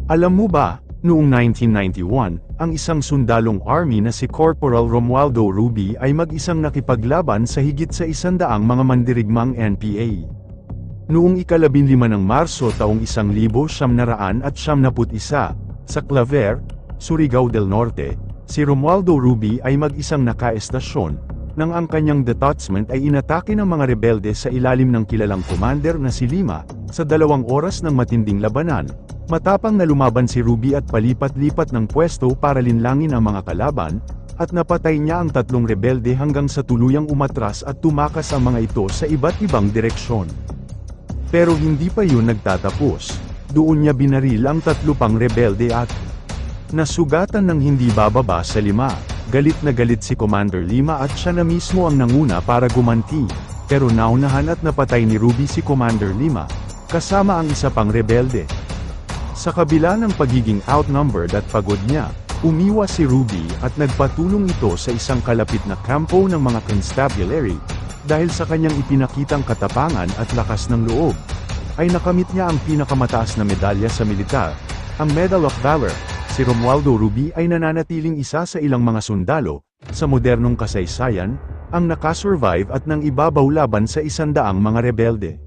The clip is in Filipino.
Alam mo ba, noong 1991, ang isang sundalong army na si Corporal Romualdo Ruby ay mag-isang nakipaglaban sa higit sa 100 mga mandirigmang NPA. Noong ika-15 ng Marso taong 1991, sa Claver, Surigao del Norte, si Romualdo Ruby ay mag-isang nakaestasyon, nang ang kanyang detachment ay inatake ng mga rebelde sa ilalim ng kilalang commander na si Lima, sa 2 oras ng matinding labanan. Matapang na lumaban si Ruby at palipat-lipat ng pwesto para linlangin ang mga kalaban, at napatay niya ang 3 rebelde hanggang sa tuluyang umatras at tumakas ang mga ito sa iba't ibang direksyon. Pero hindi pa yun nagtatapos. Doon niya binaril ang 3 pang rebelde at nasugatan ng hindi bababa sa 5. Galit na galit si Commander Lima at siya na mismo ang nanguna para gumanti. Pero naunahan at napatay ni Ruby si Commander Lima, kasama ang isa pang rebelde. Sa kabila ng pagiging outnumbered at pagod niya, umiwas si Ruby at nagpatulong ito sa isang kalapit na kampo ng mga constabulary. Dahil sa kanyang ipinakitang katapangan at lakas ng loob, ay nakamit niya ang pinakamataas na medalya sa militar, ang Medal of Valor. Si Romualdo Ruby ay nananatiling isa sa ilang mga sundalo, sa modernong kasaysayan, ang nakasurvive at nang ibabaw laban sa 100 mga rebelde.